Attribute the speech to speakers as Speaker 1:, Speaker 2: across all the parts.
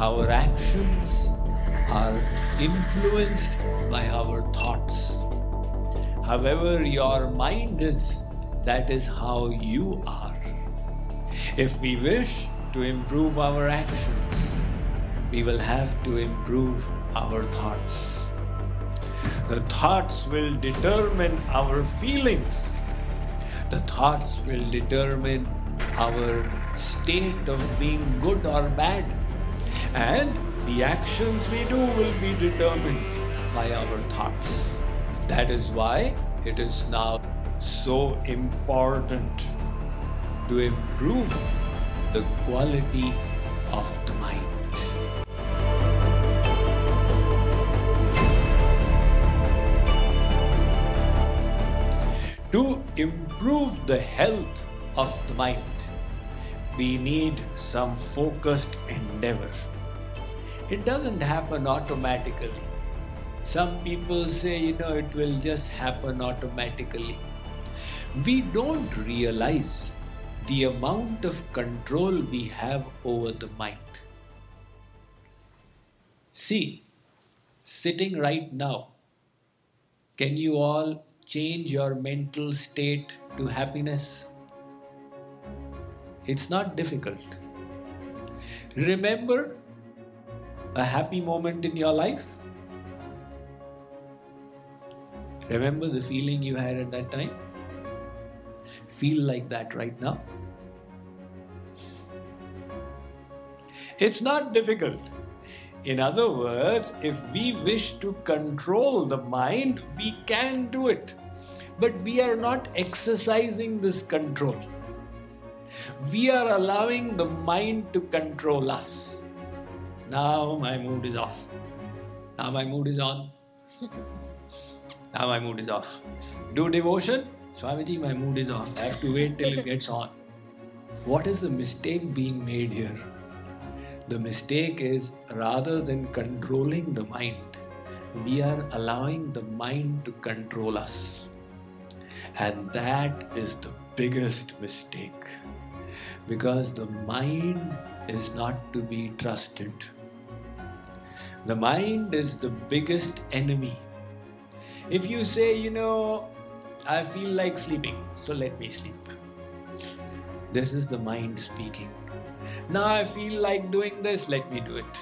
Speaker 1: Our actions are influenced by our thoughts. However your mind is, that is how you are. If we wish to improve our actions, we will have to improve our thoughts. The thoughts will determine our feelings. The thoughts will determine our state of being good or bad. And the actions we do will be determined by our thoughts. That is why it is now so important to improve the quality of the mind. To improve the health of the mind, we need some focused endeavor. It doesn't happen automatically. Some people say, it will just happen automatically. We don't realize the amount of control we have over the mind. See, sitting right now, can you all change your mental state to happiness? It's not difficult. Remember a happy moment in your life? Remember the feeling you had at that time? Feel like that right now. It's not difficult. In other words, if we wish to control the mind, we can do it. But we are not exercising this control. We are allowing the mind to control us. Now my mood is off. Now my mood is on. Now my mood is off. Do devotion? Swamiji, my mood is off. I have to wait till it gets on. What is the mistake being made here? The mistake is, rather than controlling the mind, we are allowing the mind to control us. And that is the biggest mistake. Because the mind is not to be trusted. The mind is the biggest enemy. If you say, I feel like sleeping, so let me sleep. This is the mind speaking. Now I feel like doing this, let me do it.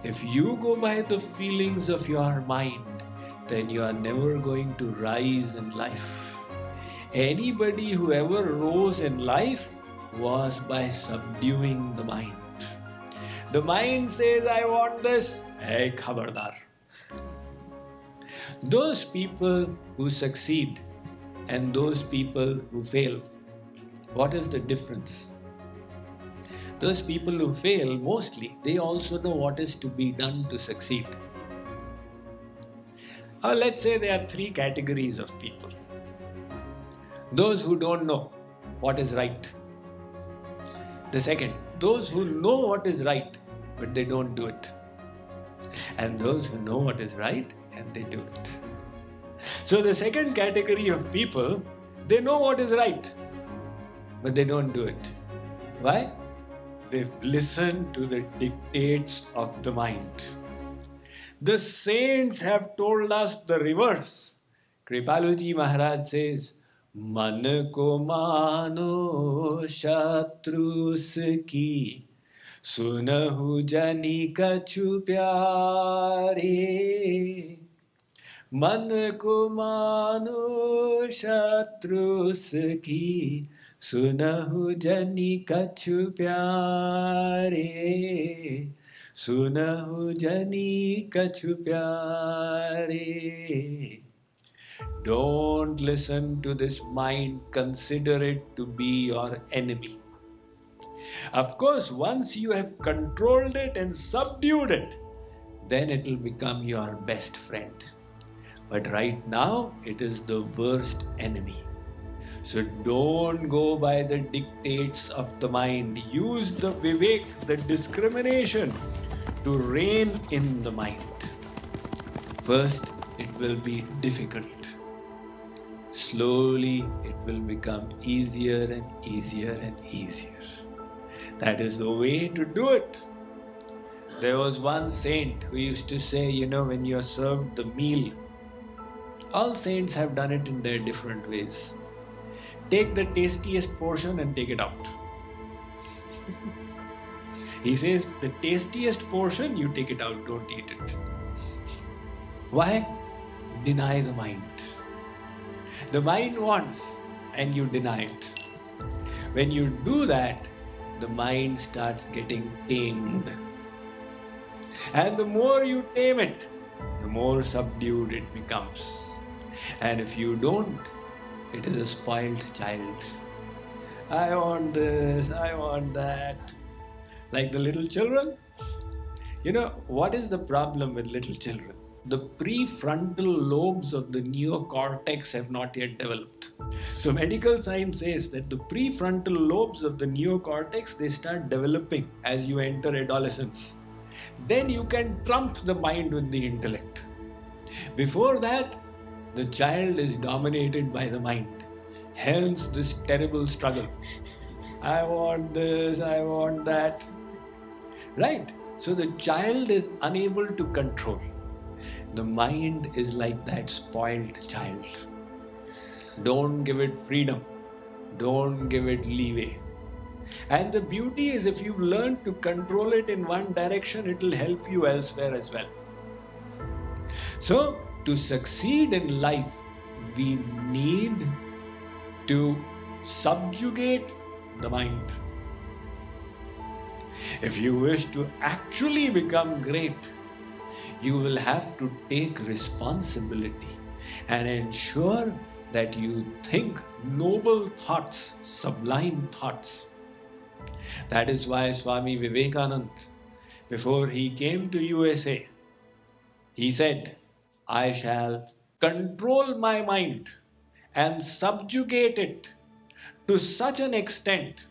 Speaker 1: If you go by the feelings of your mind, then you are never going to rise in life. Anybody who ever rose in life was by subduing the mind. The mind says, I want this. Hey, khabardar. Those people who succeed and those people who fail, what is the difference? Those people who fail, mostly, they also know what is to be done to succeed. Or let's say there are three categories of people. Those who don't know what is right. The second, those who know what is right, but they don't do it. And those who know what is right, and they do it. So the second category of people, they know what is right, but they don't do it. Why? They've listened to the dictates of the mind. The saints have told us the reverse. Kripaluji Maharaj says, Man ko mano shatrus ki, sunahu jani kachu pyare. Man ko mano shatrus ki, sunahu jani kachu pyare. Sunahu jani kachu pyare. Don't listen to this mind, consider it to be your enemy. Of course, once you have controlled it and subdued it, then it will become your best friend. But right now, it is the worst enemy. So don't go by the dictates of the mind. Use the vivek, the discrimination, to rein in the mind. First, it will be difficult. Slowly, it will become easier and easier and easier. That is the way to do it. There was one saint who used to say, when you're served the meal, all saints have done it in their different ways. Take the tastiest portion and take it out. He says, the tastiest portion, you take it out, don't eat it. Why? Deny the mind. The mind wants, and you deny it. When you do that, the mind starts getting tamed. And the more you tame it, the more subdued it becomes. And if you don't, it is a spoiled child. I want this, I want that. Like the little children. What is the problem with little children? The prefrontal lobes of the neocortex have not yet developed. So medical science says that the prefrontal lobes of the neocortex, they start developing as you enter adolescence. Then you can trump the mind with the intellect. Before that, the child is dominated by the mind. Hence this terrible struggle. I want this, I want that. Right? So the child is unable to control. The mind is like that spoiled child. Don't give it freedom. Don't give it leeway. And the beauty is, if you've learned to control it in one direction, it will help you elsewhere as well. So, to succeed in life, we need to subjugate the mind. If you wish to actually become great, you will have to take responsibility and ensure that you think noble thoughts, sublime thoughts. That is why Swami Vivekananda, before he came to USA, he said, I shall control my mind and subjugate it to such an extent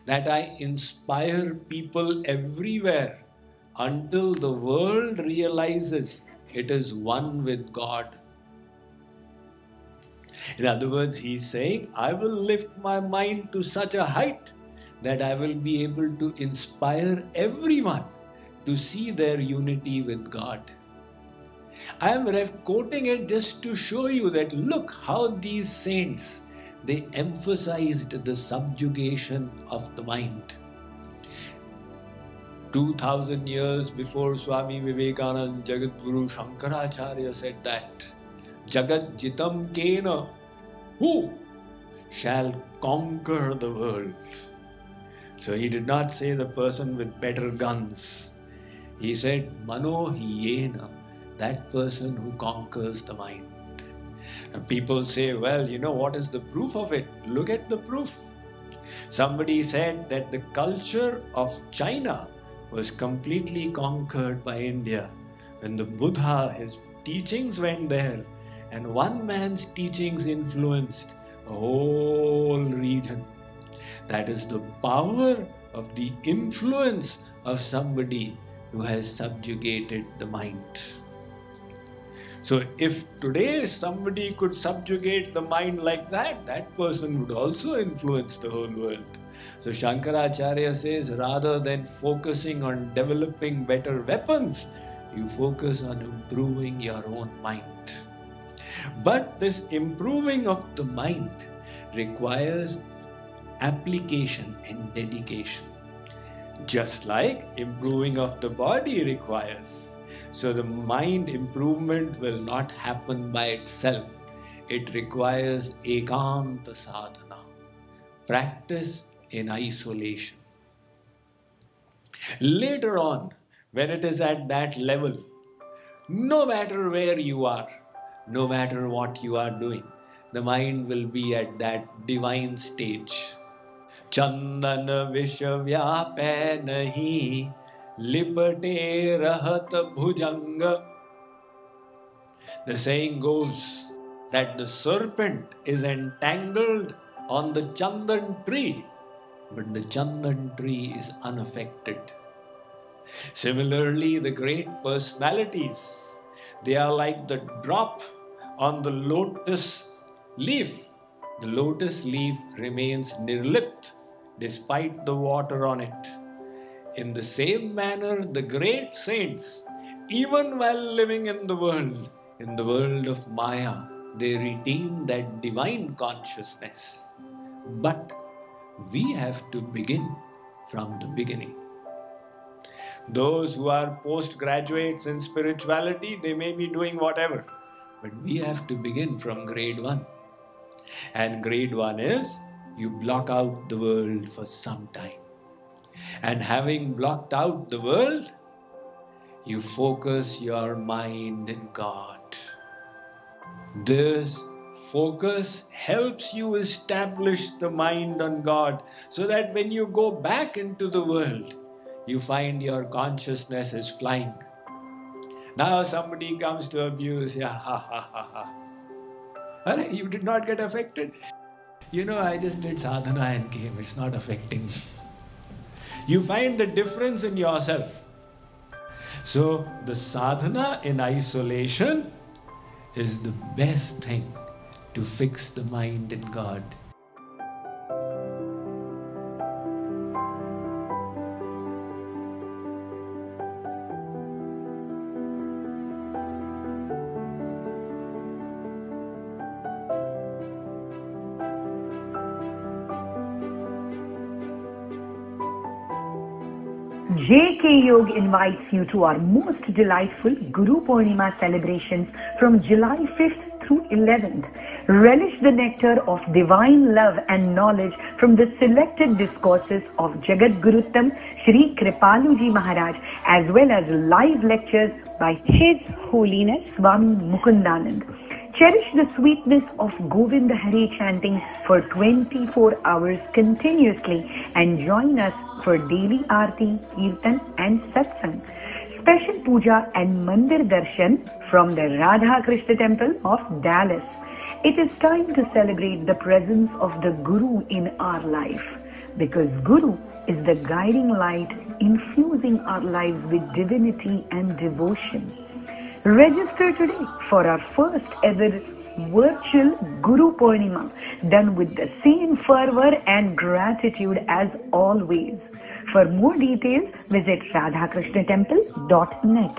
Speaker 1: that I inspire people everywhere until the world realizes it is one with God. In other words, he is saying, I will lift my mind to such a height that I will be able to inspire everyone to see their unity with God. I am quoting it just to show you that look how these saints, they emphasized the subjugation of the mind. 2000 years before Swami Vivekananda, Jagadguru Shankaracharya said that Jagat Jitam Kena, who shall conquer the world? So he did not say the person with better guns. He said Mano Hiyena, that person who conquers the mind. And people say, well, what is the proof of it? Look at the proof. Somebody said that the culture of China was completely conquered by India. When the Buddha, his teachings went there, and one man's teachings influenced a whole region. That is the power of the influence of somebody who has subjugated the mind. So if today somebody could subjugate the mind like that, that person would also influence the whole world. So Shankaracharya says, rather than focusing on developing better weapons, you focus on improving your own mind. But this improving of the mind requires application and dedication, just like improving of the body requires. So the mind improvement will not happen by itself. It requires ekanta sadhana, practice in isolation. Later on, when it is at that level, no matter where you are, no matter what you are doing, the mind will be at that divine stage. Chandana vishavyape nahi lipate rahat bhujanga. The saying goes that the serpent is entangled on the chandan tree, but the chandan tree is unaffected. Similarly, the great personalities, they are like the drop on the lotus leaf. The lotus leaf remains nirlipt despite the water on it. In the same manner, the great saints, even while living in the world of Maya, they retain that divine consciousness. But we have to begin from the beginning. Those who are postgraduates in spirituality, they may be doing whatever, but we have to begin from grade 1. And grade 1 is you block out the world for some time. And having blocked out the world, you focus your mind in God. This focus helps you establish the mind on God, so that when you go back into the world, you find your consciousness is flying. Now somebody comes to abuse, yeah, ha ha ha ha. You did not get affected. I just did sadhana and came, it's not affecting me. You find the difference in yourself. So the sadhana in isolation is the best thing to fix the mind in God.
Speaker 2: JK Yog invites you to our most delightful Guru Purnima celebrations from July 5th through 11th. Relish the nectar of divine love and knowledge from the selected discourses of Jagat Guruttam Shri Kripaluji Maharaj, as well as live lectures by His Holiness Swami Mukundanand. Cherish the sweetness of Govinda Hare chanting for 24 hours continuously and join us for daily aarti, kirtan and satsang. Special puja and mandir darshan from the Radha Krishna temple of Dallas. It is time to celebrate the presence of the Guru in our life, because Guru is the guiding light infusing our lives with divinity and devotion. Register today for our first ever virtual Guru Purnima, done with the same fervor and gratitude as always. For more details, visit radhakrishnattemple.net.